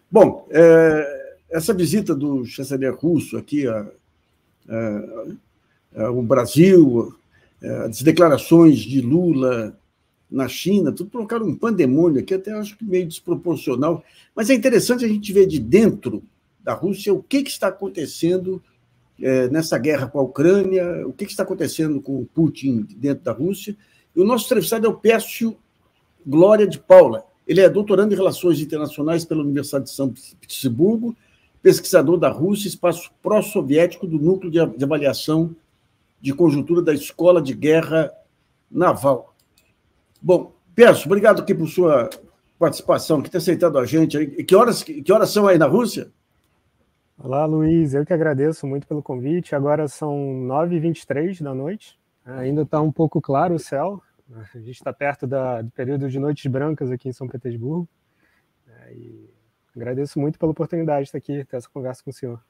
Bom, essa visita do chanceler russo aqui ao Brasil, as declarações de Lula na China, tudo provocaram um pandemônio aqui, até acho que meio desproporcional. Mas é interessante a gente ver de dentro da Rússia o que está acontecendo nessa guerra com a Ucrânia, o que está acontecendo com o Putin dentro da Rússia. E o nosso entrevistado é o Pécio Glória de Paula. Ele é doutorando em Relações Internacionais pela Universidade de São Petersburgo, pesquisador da Rússia, espaço pró-soviético do Núcleo de Avaliação de Conjuntura da Escola de Guerra Naval. Bom, Pécio, obrigado aqui por sua participação, por ter aceitado a gente. Que horas são aí na Rússia? Olá, Luiz. Eu que agradeço muito pelo convite. Agora são 9h23 da noite. Ainda está um pouco claro o céu. A gente está perto do período de noites brancas aqui em São Petersburgo. E agradeço muito pela oportunidade de estar aqui, ter essa conversa com o senhor.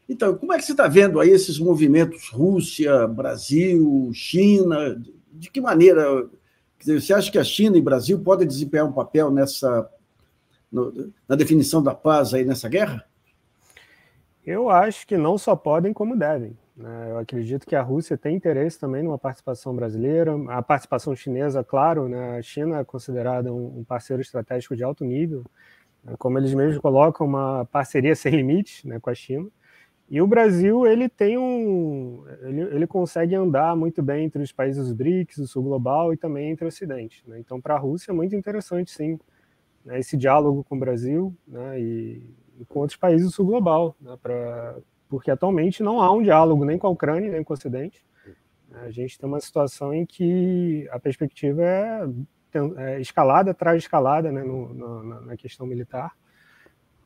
Então, como é que você está vendo aí esses movimentos Rússia, Brasil, China? De que maneira você acha que a China e o Brasil podem desempenhar um papel na definição da paz aí nessa guerra? Eu acho que não só podem, como devem. Eu acredito que a Rússia tem interesse também numa participação brasileira, a participação chinesa, claro, né? A China é considerada um parceiro estratégico de alto nível, como eles mesmos colocam, uma parceria sem limites, né, com a China. E o Brasil, ele consegue andar muito bem entre os países BRICS, o Sul Global e também entre o Ocidente, né? Então, para a Rússia é muito interessante, sim, né, esse diálogo com o Brasil, né, e com outros países do Sul Global, né, porque atualmente não há um diálogo nem com a Ucrânia, nem com o Ocidente. A gente tem uma situação em que a perspectiva é escalada atrás de escalada, né, na questão militar.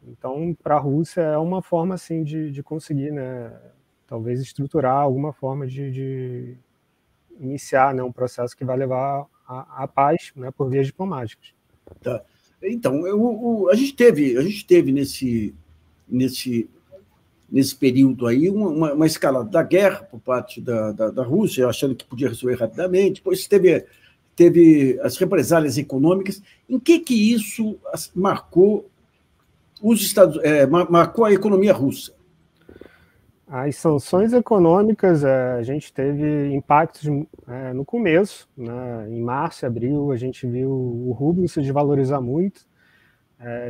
Então, para a Rússia é uma forma assim, de conseguir, né, talvez estruturar alguma forma de iniciar, né, um processo que vai levar à paz, né, por vias diplomáticas. Tá. Então, a gente teve nesse período aí uma escalada da guerra por parte da Rússia, achando que podia resolver rapidamente, depois teve as represálias econômicas. Em que isso marcou marcou a economia russa? As sanções econômicas, a gente teve impactos no começo, né? Em março e abril, a gente viu o rublo se desvalorizar muito.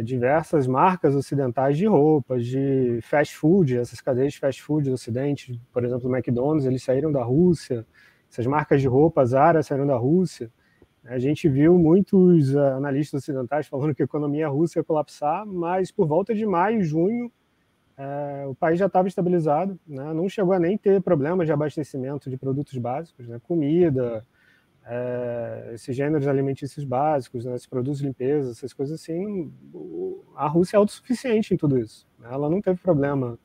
Diversas marcas ocidentais de roupas, de fast food, essas cadeias de fast food do Ocidente, por exemplo, o McDonald's, eles saíram da Rússia, essas marcas de roupa, Zara, saíram da Rússia. A gente viu muitos analistas ocidentais falando que a economia russa ia colapsar, mas por volta de maio, junho, o país já estava estabilizado, né? Não chegou a nem ter problemas de abastecimento de produtos básicos, né? Comida, esses gêneros alimentícios básicos, né? Esses produtos de limpeza, essas coisas assim. A Rússia é autossuficiente em tudo isso, né? Ela não teve problema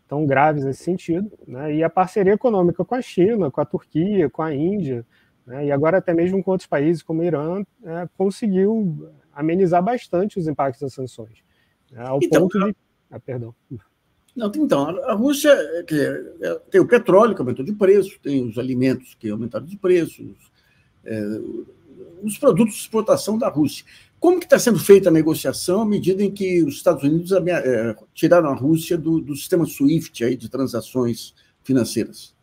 tão graves nesse sentido, né? E a parceria econômica com a China, com a Turquia, com a Índia, né? E agora até mesmo com outros países como o Irã, conseguiu amenizar bastante os impactos das sanções. Ao ponto de... perdão. Não, então, a Rússia tem o petróleo que aumentou de preço, tem os alimentos que aumentaram de preço, os produtos de exportação da Rússia. Como que está sendo feita a negociação à medida em que os Estados Unidos tiraram a Rússia do sistema SWIFT aí de transações financeiras?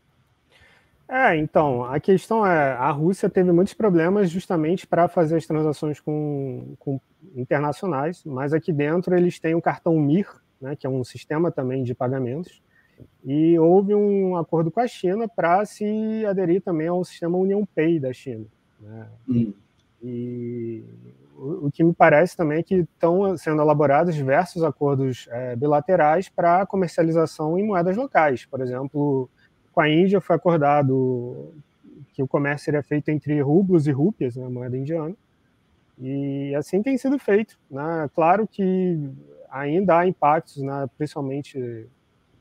Então, a questão a Rússia teve muitos problemas justamente para fazer as transações com internacionais, mas aqui dentro eles têm o cartão MIR, né, que é um sistema também de pagamentos, e houve um acordo com a China para se aderir também ao sistema UnionPay da China, né? E o que me parece também é que estão sendo elaborados diversos acordos bilaterais para comercialização em moedas locais. Por exemplo, com a Índia foi acordado que o comércio seria feito entre rublos e rúpias, né, moeda indiana, e assim tem sido feito, né? Claro que ainda há impactos, né, principalmente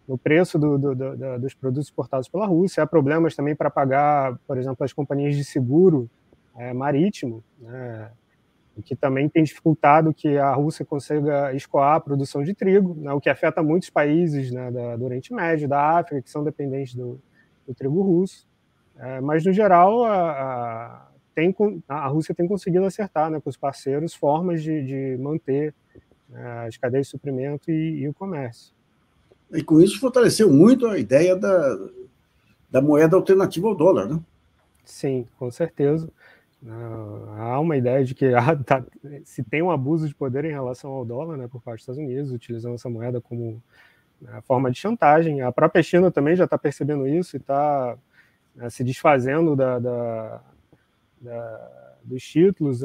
no preço dos produtos exportados pela Rússia. Há problemas também para pagar, por exemplo, as companhias de seguro marítimo, né, o que também tem dificultado que a Rússia consiga escoar a produção de trigo, né, o que afeta muitos países, né, do Oriente Médio, da África, que são dependentes do trigo russo. Mas, no geral, a Rússia tem conseguido acertar, né, com os parceiros formas de manter as cadeias de suprimento e o comércio. E com isso fortaleceu muito a ideia da moeda alternativa ao dólar, né? Sim, com certeza. Há uma ideia de que se tem um abuso de poder em relação ao dólar, né, por parte dos Estados Unidos, utilizando essa moeda como forma de chantagem. A própria China também já está percebendo isso e está se desfazendo dos títulos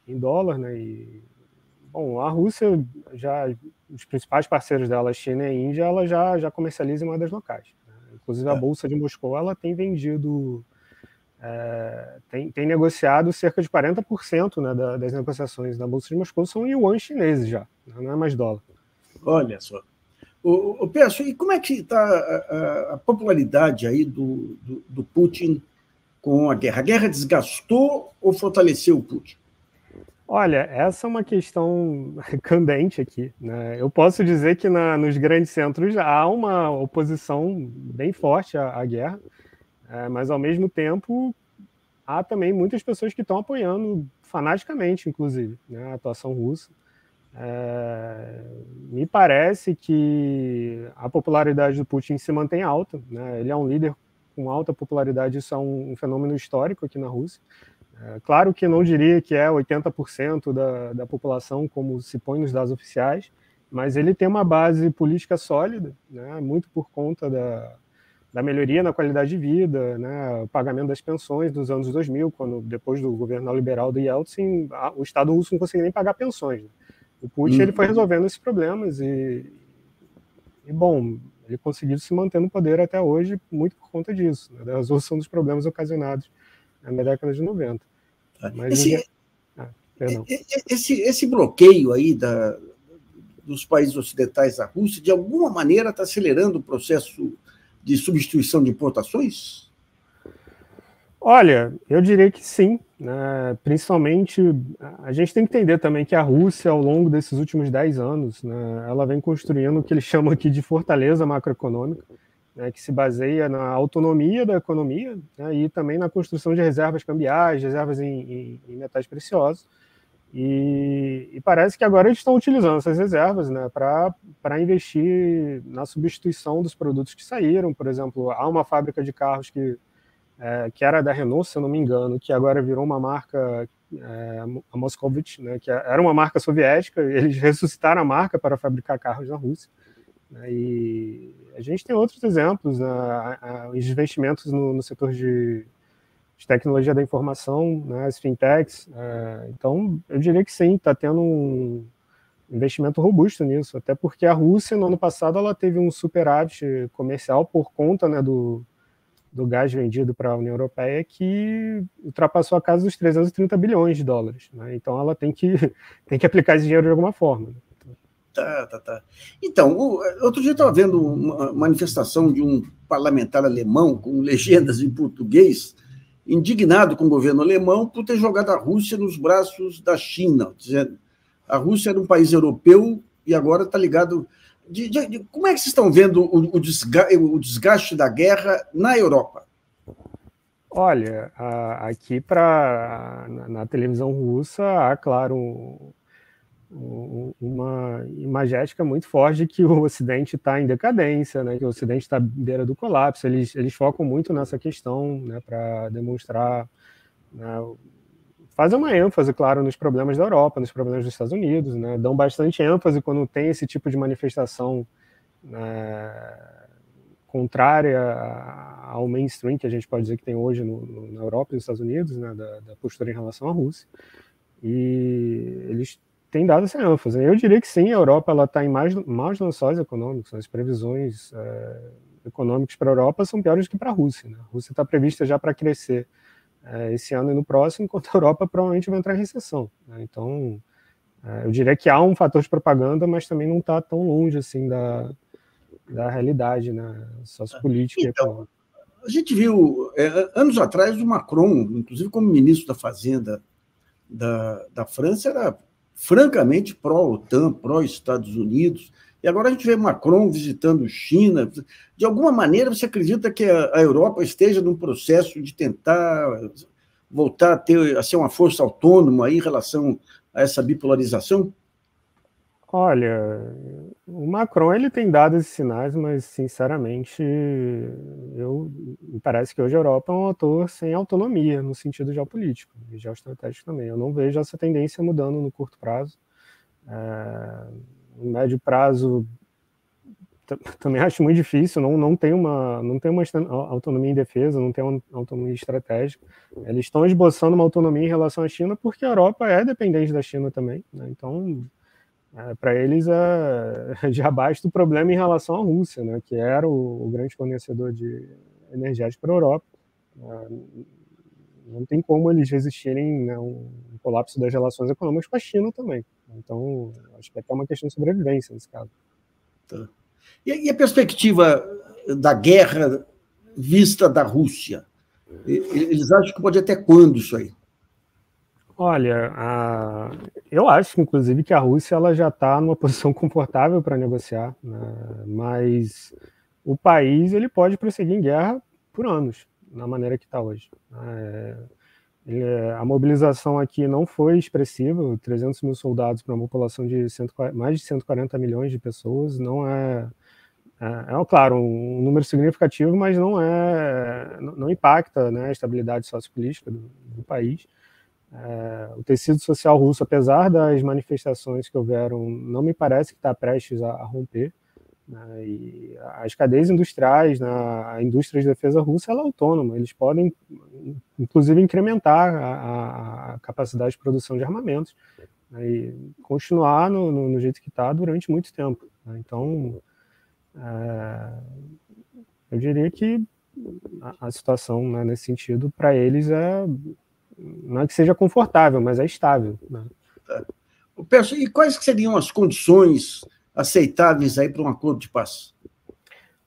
em dólar, né? E, bom, a Rússia, os principais parceiros dela, a China e a Índia, ela já comercializa em moedas locais, né? Inclusive a Bolsa de Moscou, ela tem vendido, tem negociado cerca de 40%, né, das negociações da Bolsa de Moscou são em yuan chineses já, né? Não é mais dólar. Olha só. O Pécio, e como é que está a popularidade aí do Putin com a guerra? A guerra desgastou ou fortaleceu o Putin? Olha, essa é uma questão candente aqui, né? Eu posso dizer que nos grandes centros há uma oposição bem forte à guerra, mas, ao mesmo tempo, há também muitas pessoas que estão apoiando fanaticamente, inclusive, né, a atuação russa. Me parece que a popularidade do Putin se mantém alta, né? Ele é um líder com alta popularidade, isso é um fenômeno histórico aqui na Rússia. Claro que não diria que é 80% da população, como se põe nos dados oficiais, mas ele tem uma base política sólida, né, muito por conta da melhoria na qualidade de vida, né, o pagamento das pensões dos anos 2000, quando, depois do governo neoliberal do Yeltsin, o Estado russo não conseguia nem pagar pensões, né? O Putin ele foi resolvendo esses problemas e, bom, ele conseguiu se manter no poder até hoje muito por conta disso, né, da resolução dos problemas ocasionados na década de 90. Mas esse bloqueio aí dos países ocidentais à Rússia, de alguma maneira, está acelerando o processo de substituição de importações? Olha, eu diria que sim, né? Principalmente, a gente tem que entender também que a Rússia, ao longo desses últimos 10 anos, né, ela vem construindo o que eles chamam aqui de fortaleza macroeconômica, né, que se baseia na autonomia da economia, né, e também na construção de reservas cambiais, reservas em metais preciosos. E parece que agora eles estão utilizando essas reservas, né, para investir na substituição dos produtos que saíram. Por exemplo, há uma fábrica de carros que era da Renault, se eu não me engano, que agora virou uma marca, a Moscovitch, né, que era uma marca soviética. Eles ressuscitaram a marca para fabricar carros na Rússia. E a gente tem outros exemplos, né, os investimentos no setor de tecnologia da informação, né, as fintechs. Então, eu diria que sim, está tendo um investimento robusto nisso, até porque a Rússia, no ano passado, ela teve um superávit comercial por conta, né, do gás vendido para a União Europeia, que ultrapassou a casa dos 330 bilhões de dólares. Né? Então, ela tem que aplicar esse dinheiro de alguma forma. Né? Tá. Então, outro dia eu estava vendo uma manifestação de um parlamentar alemão com legendas em português, indignado com o governo alemão por ter jogado a Rússia nos braços da China, dizendo a Rússia era um país europeu e agora está ligado... Como é que vocês estão vendo o desgaste da guerra na Europa? Olha, aqui na televisão russa há, claro, uma imagética muito forte de que o Ocidente está em decadência, né, que o Ocidente está à beira do colapso. Eles focam muito nessa questão, né, para demonstrar, né, fazem uma ênfase, claro, nos problemas da Europa, nos problemas dos Estados Unidos, né, dão bastante ênfase quando tem esse tipo de manifestação, né, contrária ao mainstream que a gente pode dizer que tem hoje na Europa e nos Estados Unidos, né, da postura em relação à Rússia. E eles tem dado essa ênfase. Eu diria que sim, a Europa está em maus lençóis econômicos. As previsões econômicas para a Europa são piores do que para a Rússia. Né? A Rússia está prevista já para crescer esse ano e no próximo, enquanto a Europa provavelmente vai entrar em recessão. Né? Então, eu diria que há um fator de propaganda, mas também não está tão longe assim da realidade, né, sociopolítica e econômica. A gente viu, anos atrás, o Macron, inclusive como ministro da Fazenda da França, era francamente pró-OTAN, pró-Estados Unidos, e agora a gente vê Macron visitando China. De alguma maneira, você acredita que a Europa esteja num processo de tentar voltar a ser uma força autônoma em relação a essa bipolarização? Olha, o Macron ele tem dado esses sinais, mas sinceramente, me parece que hoje a Europa é um ator sem autonomia no sentido geopolítico e geoestratégico também. Eu não vejo essa tendência mudando no curto prazo. No médio prazo, também acho muito difícil. Não tem uma autonomia em defesa, não tem uma autonomia estratégica. Eles estão esboçando uma autonomia em relação à China porque a Europa é dependente da China também, né? Então, para eles já basta o problema em relação à Rússia, né, que era o grande fornecedor de energético para a Europa. Não tem como eles resistirem, né, um colapso das relações econômicas com a China também. Então, acho que é até uma questão de sobrevivência nesse caso. Tá. E a perspectiva da guerra vista da Rússia? Eles acham que pode até quando isso aí? Olha, eu acho, inclusive, que a Rússia ela já está numa posição confortável para negociar, né? Mas o país ele pode prosseguir em guerra por anos, na maneira que está hoje. A mobilização aqui não foi expressiva, 300 mil soldados para uma população de mais de 140 milhões de pessoas, não claro, um número significativo, mas não impacta, né, a estabilidade sociopolítica do país. O tecido social russo, apesar das manifestações que houveram, não me parece que está prestes a romper, né? E as cadeias industriais, a indústria de defesa russa, ela é autônoma. Eles podem, inclusive, incrementar a capacidade de produção de armamentos, né? E continuar no jeito que está durante muito tempo, né? Então, eu diria que a situação, né, nesse sentido, para eles não é que seja confortável, mas é estável, né? E quais seriam as condições aceitáveis aí para um acordo de paz?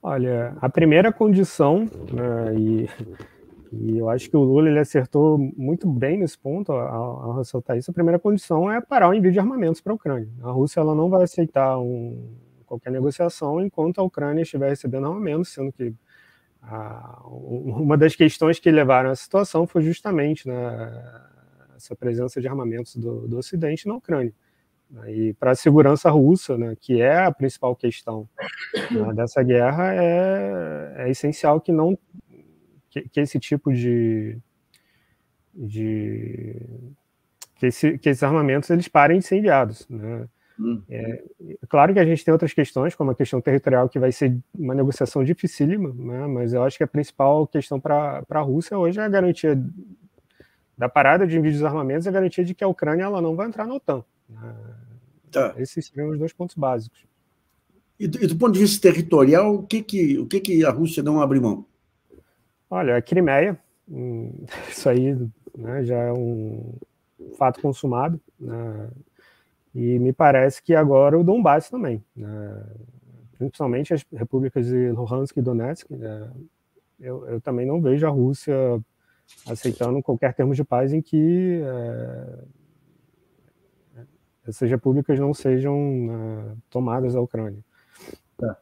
Olha, a primeira condição, né, e eu acho que o Lula ele acertou muito bem nesse ponto ao ressaltar isso, a primeira condição é parar o envio de armamentos para a Ucrânia. A Rússia ela não vai aceitar qualquer negociação enquanto a Ucrânia estiver recebendo armamentos, sendo que uma das questões que levaram a essa situação foi justamente, né, essa presença de armamentos do Ocidente na Ucrânia. E para a segurança russa, né, que é a principal questão, né, dessa guerra, é essencial que esse tipo que esses armamentos eles parem de ser enviados, né? Claro que a gente tem outras questões, como a questão territorial, que vai ser uma negociação dificílima, né? Mas eu acho que a principal questão para a Rússia hoje é a garantia da parada de envio dos armamentos e a garantia de que a Ucrânia ela não vai entrar na OTAN. Tá. Esses seriam os dois pontos básicos. E do ponto de vista territorial, o que a Rússia não abre mão? Olha, a Crimeia, isso aí, né, já é um fato consumado, né? E me parece que agora o Donbass também, né? Principalmente as repúblicas de Luhansk e Donetsk, né? Eu também não vejo a Rússia aceitando qualquer termo de paz em que essas repúblicas não sejam tomadas da Ucrânia. Tá.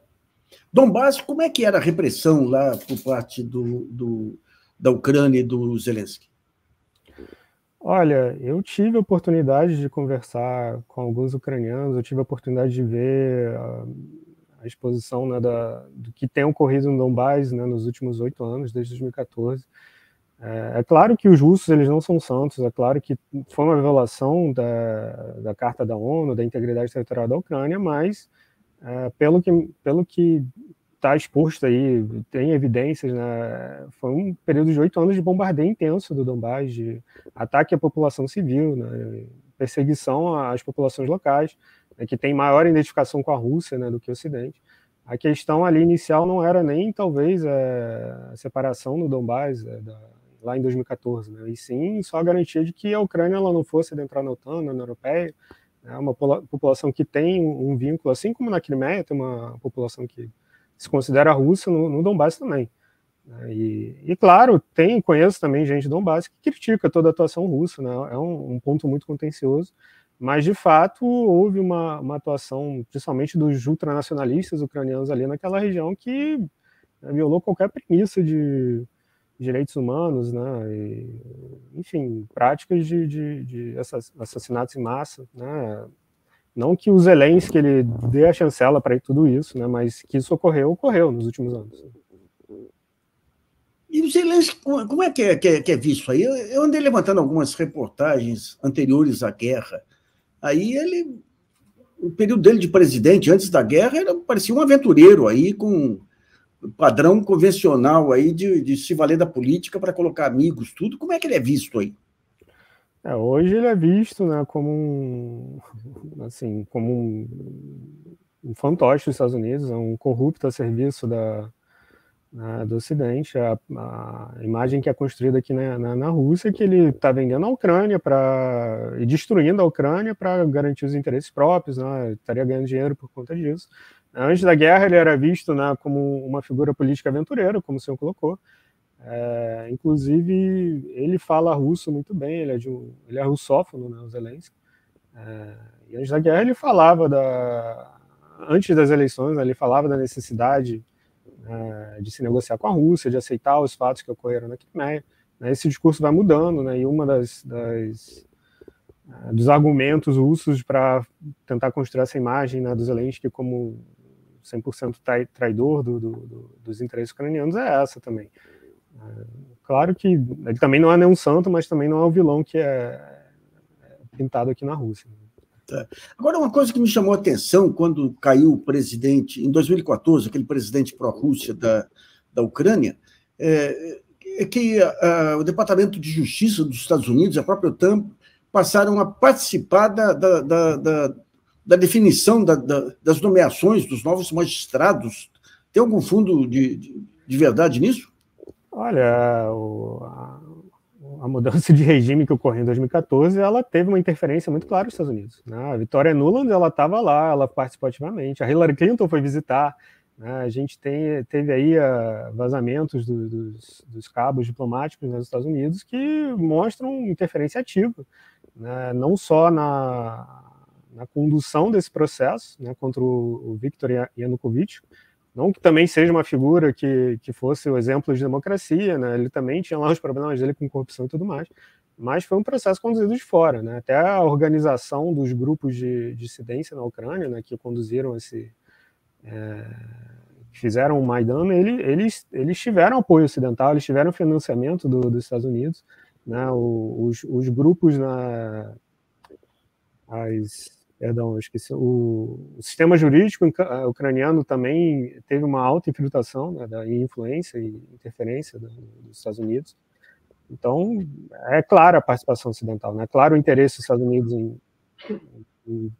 Donbass, como é que era a repressão lá por parte da Ucrânia e do Zelensky? Olha, eu tive a oportunidade de conversar com alguns ucranianos, eu tive a oportunidade de ver a exposição, né, do que tem ocorrido no Donbass, né, nos últimos 8 anos, desde 2014. É claro que os russos eles não são santos, é claro que foi uma violação da Carta da ONU, da integridade territorial da Ucrânia, mas pelo que está exposto aí, tem evidências, né? Foi um período de 8 anos de bombardeio intenso do Donbass, de ataque à população civil, né? Perseguição às populações locais, né? Que tem maior identificação com a Rússia, né, do que o Ocidente. A questão ali inicial não era nem, talvez, a separação no Donbass, lá em 2014, né? E sim só a garantia de que a Ucrânia ela não fosse adentrar na OTAN, na União Europeia, né? Uma população que tem um vínculo, assim como na Crimeia, tem uma população que se considera russa no Donbass também. E claro, conheço também gente do Donbass que critica toda a atuação russa, né? É um ponto muito contencioso, mas de fato houve uma atuação, principalmente dos ultranacionalistas ucranianos ali naquela região, que violou qualquer premissa de direitos humanos, né? Enfim, práticas de assassinatos em massa, né? Não que o Zelensky ele dê a chancela para tudo isso, né, mas que isso ocorreu nos últimos anos. E o Zelensky, como é que é visto aí? Eu andei levantando algumas reportagens anteriores à guerra. Aí o período dele de presidente, antes da guerra, parecia um aventureiro aí, com padrão convencional aí de se valer da política para colocar amigos, tudo. Como é que ele é visto aí? Hoje ele é visto, né, como um fantoche dos Estados Unidos, um corrupto a serviço do Ocidente. A imagem que é construída aqui na Rússia é que ele está vendendo a Ucrânia e destruindo a Ucrânia para garantir os interesses próprios, né, estaria ganhando dinheiro por conta disso. Antes da guerra ele era visto, né, como uma figura política aventureira, como o senhor colocou. Inclusive, ele fala russo muito bem, ele é russófono, né, o Zelensky. E antes da guerra ele falava antes das eleições, ele falava da necessidade de se negociar com a Rússia, de aceitar os fatos que ocorreram na Crimeia. Esse discurso vai mudando, né, e uma dos argumentos russos para tentar construir essa imagem, né, do Zelensky como 100% traidor dos interesses ucranianos é essa também. Claro que ele também não é nenhum santo, mas também não é o vilão que é pintado aqui na Rússia. Tá. Agora, uma coisa que me chamou a atenção quando caiu o presidente, em 2014, aquele presidente pró-Rússia da Ucrânia, é que o Departamento de Justiça dos Estados Unidos, a própria OTAN, passaram a participar da definição das nomeações dos novos magistrados. Tem algum fundo de verdade nisso? Olha, a mudança de regime que ocorreu em 2014, ela teve uma interferência muito clara nos Estados Unidos. Né? A Victoria Nuland, ela estava lá, ela participou ativamente. A Hillary Clinton foi visitar. Né? A gente teve aí vazamentos dos cabos diplomáticos nos Estados Unidos que mostram interferência ativa, né? Não só na condução desse processo, né, contra o Viktor Yanukovych, não que também seja uma figura que fosse o exemplo de democracia, né? Ele também tinha lá os problemas dele com corrupção e tudo mais, mas foi um processo conduzido de fora, né? Até a organização dos grupos de dissidência na Ucrânia, né, que conduziram fizeram o Maidan, eles tiveram apoio ocidental, eles tiveram financiamento dos Estados Unidos, né? Os grupos eu esqueci. O sistema jurídico ucraniano também teve uma alta infiltração, né, influência e interferência dos Estados Unidos. Então, é clara a participação ocidental, né? É claro o interesse dos Estados Unidos em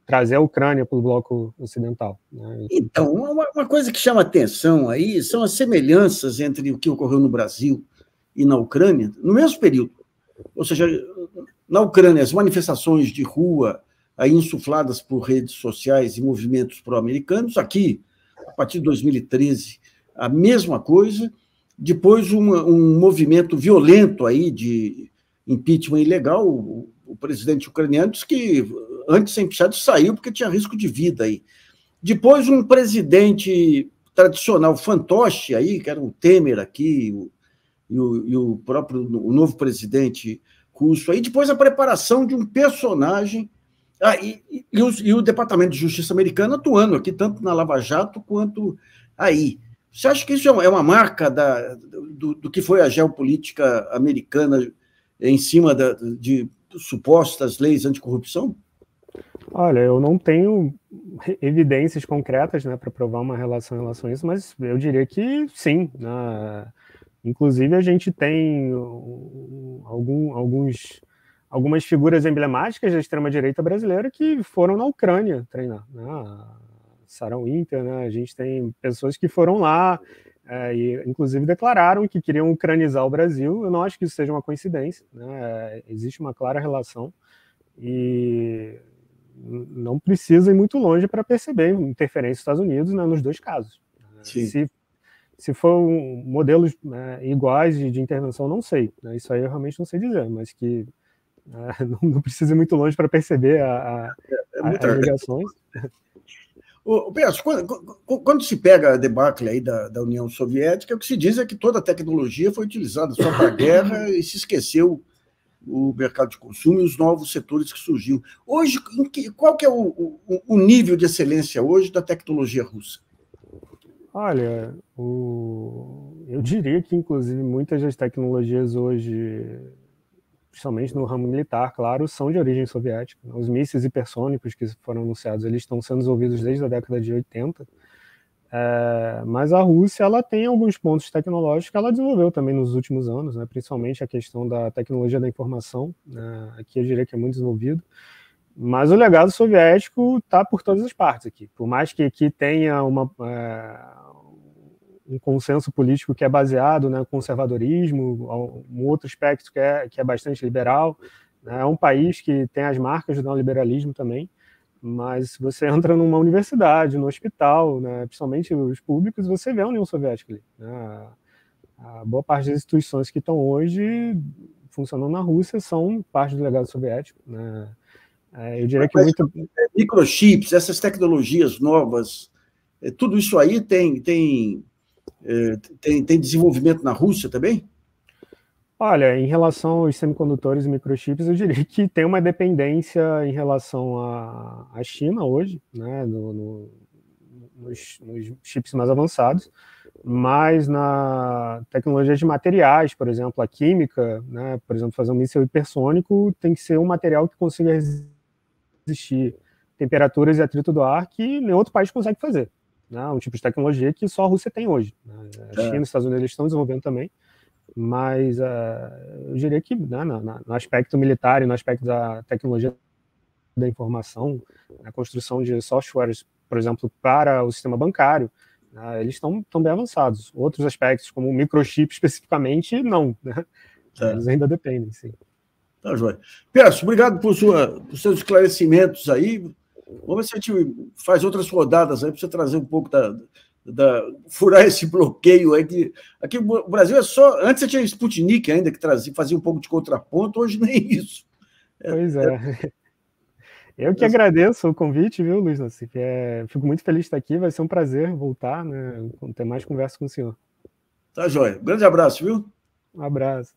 trazer a Ucrânia para o bloco ocidental. Né? Então, uma coisa que chama atenção aí são as semelhanças entre o que ocorreu no Brasil e na Ucrânia, no mesmo período. Ou seja, na Ucrânia, as manifestações de rua aí insufladas por redes sociais e movimentos pró-americanos. Aqui, a partir de 2013, a mesma coisa. Depois, um movimento violento aí de impeachment ilegal. O presidente ucraniano disse que, antes de ser impeachado, saiu porque tinha risco de vida aí. Depois, um presidente tradicional fantoche aí, que era o Temer aqui, e o próprio o novo presidente russo aí. Depois, a preparação de um personagem. E o Departamento de Justiça americano atuando aqui, tanto na Lava Jato quanto aí. Você acha que isso é uma marca do que foi a geopolítica americana em cima de supostas leis anticorrupção? Olha, eu não tenho evidências concretas, né, para provar uma relação em relação a isso, mas eu diria que sim. Né? Inclusive, a gente tem algumas figuras emblemáticas da extrema-direita brasileira que foram na Ucrânia treinar. Né? Sarah Winter, né? A gente tem pessoas que foram lá e, inclusive, declararam que queriam ucranizar o Brasil. Eu não acho que isso seja uma coincidência. Né? Existe uma clara relação e não precisa ir muito longe para perceber interferência dos Estados Unidos, né, nos dois casos. Se for modelos iguais de intervenção, não sei. Né? Isso aí eu realmente não sei dizer, mas que não precisa ir muito longe para perceber as ligações. Pedro, quando se pega a debacle aí da União Soviética, o que se diz é que toda a tecnologia foi utilizada só para a guerra e se esqueceu o mercado de consumo e os novos setores que surgiram. Hoje, qual que é o nível de excelência hoje da tecnologia russa? Olha, eu diria que, inclusive, muitas das tecnologias hoje, principalmente no ramo militar, claro, são de origem soviética. Os mísseis hipersônicos que foram anunciados, eles estão sendo desenvolvidos desde a década de 80. Mas a Rússia, ela tem alguns pontos tecnológicos que ela desenvolveu também nos últimos anos, né? Principalmente a questão da tecnologia da informação, né? Aqui eu diria que é muito desenvolvido. Mas o legado soviético está por todas as partes aqui. Por mais que aqui tenha um consenso político que é baseado no conservadorismo, um outro aspecto que é bastante liberal, né? É um país que tem as marcas do neoliberalismo também, mas se você entra numa universidade, no hospital, né, principalmente os públicos, você vê a União Soviética ali, né? A boa parte das instituições que estão hoje funcionando na Rússia são parte do legado soviético, né? Eu diria que muito... Microchips, essas tecnologias novas, tudo isso aí tem desenvolvimento na Rússia também? Olha, em relação aos semicondutores e microchips, eu diria que tem uma dependência em relação à China hoje, né, nos chips mais avançados, mas na tecnologia de materiais, por exemplo, a química, né, por exemplo, fazer um míssil hipersônico tem que ser um material que consiga resistir temperaturas e atrito do ar que nenhum outro país consegue fazer. Né, um tipo de tecnologia que só a Rússia tem hoje. Né? A China e os Estados Unidos eles estão desenvolvendo também, mas eu diria que, né, no aspecto militar e no aspecto da tecnologia da informação, a construção de softwares, por exemplo, para o sistema bancário, eles estão bem avançados. Outros aspectos, como o microchip especificamente, não. Né? Eles ainda dependem, sim. Tá, joia. Pércio, obrigado por seus esclarecimentos aí. Vamos ver se a gente faz outras rodadas aí para você trazer um pouco furar esse bloqueio aí. Aqui o Brasil é só... Antes você tinha Sputnik ainda, que fazia um pouco de contraponto, hoje nem isso. Pois é. Eu que agradeço o convite, viu, Luiz Nassif? Fico muito feliz de estar aqui, vai ser um prazer voltar, né, ter mais conversa com o senhor. Tá, joia. Grande abraço, viu? Um abraço.